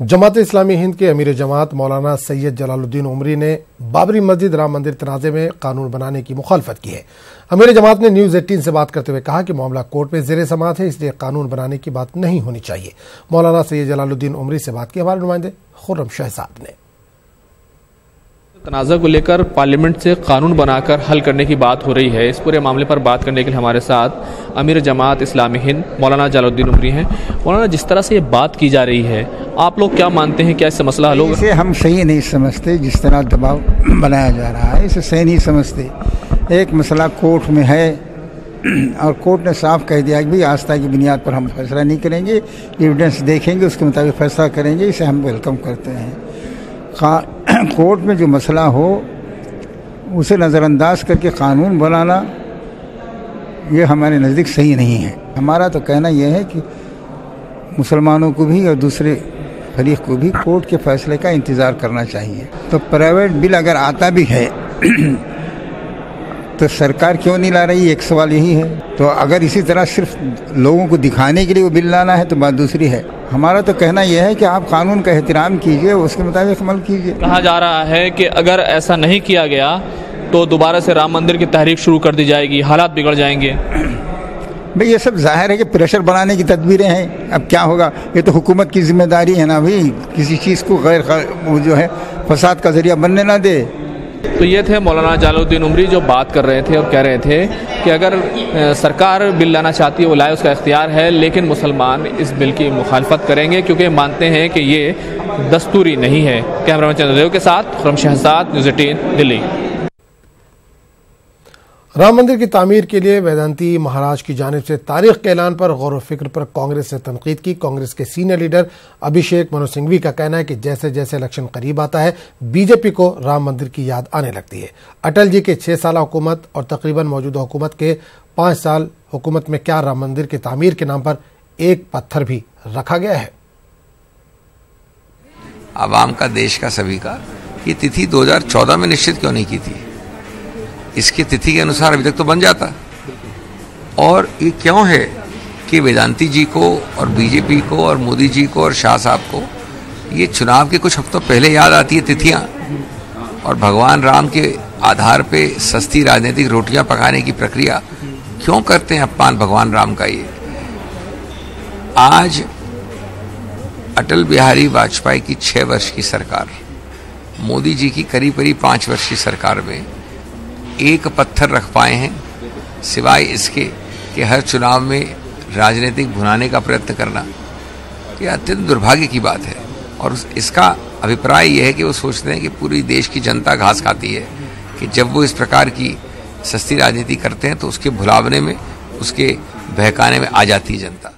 जमात इस्लामी हिंद के अमीर जमात मौलाना सैयद जलालुद्दीन उमरी ने बाबरी मस्जिद राम मंदिर तनाज़े में कानून बनाने की मुखालफत की है। अमीर जमात ने न्यूज़ 18 से बात करते हुए कहा कि मामला कोर्ट में ज़ेरे समाअत है, इसलिए कानून बनाने की बात नहीं होनी चाहिए। मौलाना सैयद जलालुद्दीन उमरी से बात की हमारे नुमाइंदे खुर्रम शहजाद ने। तनाज़ा को लेकर पार्लियामेंट से कानून बनाकर हल करने की बात हो रही है। इस पूरे मामले पर बात करने के लिए हमारे साथ अमीर जमात इस्लामी हिंद मौलाना जलालुद्दीन उमरी हैं। मौलाना, जिस तरह से ये बात की जा रही है, आप लोग क्या मानते हैं, क्या इससे मसला हल होगा? इसे हम सही नहीं समझते, जिस तरह दबाव बनाया जा रहा है इसे सही नहीं समझते। एक मसला कोर्ट में है और कोर्ट ने साफ कह दिया कि भाई आस्था की बुनियाद पर हम फैसला नहीं करेंगे, एविडेंस देखेंगे, उसके मुताबिक फैसला करेंगे। इसे हम वेलकम करते हैं। कोर्ट में जो मसला हो उसे नज़रअंदाज करके कानून बनाना ये हमारे नज़दीक सही नहीं है। हमारा तो कहना यह है कि मुसलमानों को भी और दूसरे फरीक को भी कोर्ट के फैसले का इंतज़ार करना चाहिए। तो प्राइवेट बिल अगर आता भी है तो सरकार क्यों नहीं ला रही, एक सवाल यही है। तो अगर इसी तरह सिर्फ लोगों को दिखाने के लिए वो बिल लाना है तो बात दूसरी है। हमारा तो कहना यह है कि आप कानून का एहतराम कीजिए, उसके मुताबिक अमल कीजिए। कहा जा रहा है कि अगर ऐसा नहीं किया गया तो दोबारा से राम मंदिर की तहरीक शुरू कर दी जाएगी, हालात बिगड़ जाएंगे। भाई ये सब जाहिर है कि प्रेशर बनाने की तदबीरें हैं। अब क्या होगा, ये तो हुकूमत की जिम्मेदारी है ना भाई, किसी चीज़ को गैर वो जो है फसाद का जरिया बनने ना दे। तो ये थे मौलाना जलालुद्दीन उमरी जो बात कर रहे थे और कह रहे थे कि अगर सरकार बिल लाना चाहती है वो लाए, उसका इख्तियार है, लेकिन मुसलमान इस बिल की मुखालफत करेंगे क्योंकि मानते हैं कि ये दस्तूरी नहीं है। कैमरामैन चंद्रदेव के साथ खुर्रम शहजाद, न्यूज़ 18 दिल्ली। राम मंदिर की तामीर के लिए वेदांती महाराज की जानिब से तारीख के ऐलान पर गौर व फिक्र पर कांग्रेस ने तनकीद की। कांग्रेस के सीनियर लीडर अभिषेक मनु सिंघवी का कहना है कि जैसे जैसे इलेक्शन करीब आता है बीजेपी को राम मंदिर की याद आने लगती है। अटल जी के 6 साल हुकूमत और तकरीबन मौजूदा हुकूमत के 5 साल हुकूमत में क्या राम मंदिर की तामीर के नाम पर एक पत्थर भी रखा गया है? आवाम का, देश का, सभी का ये तिथि 2014 में निश्चित क्यों नहीं की थी? इसकी तिथि के अनुसार अभी तक तो बन जाता। और ये क्यों है कि वेदांती जी को और बीजेपी को और मोदी जी को और शाह साहब को ये चुनाव के कुछ हफ्तों पहले याद आती है तिथियां, और भगवान राम के आधार पे सस्ती राजनीतिक रोटियां पकाने की प्रक्रिया क्यों करते हैं अपमान भगवान राम का? ये आज अटल बिहारी वाजपेयी की 6 वर्ष की सरकार, मोदी जी की करीब करीब 5 वर्ष की सरकार में एक पत्थर रख पाए हैं, सिवाय इसके कि हर चुनाव में राजनीतिक भुनाने का प्रयत्न करना। ये अत्यंत दुर्भाग्य की बात है। और इसका अभिप्राय यह है कि वो सोचते हैं कि पूरी देश की जनता घास खाती है, कि जब वो इस प्रकार की सस्ती राजनीति करते हैं तो उसके भुलावने में, उसके बहकाने में आ जाती है जनता।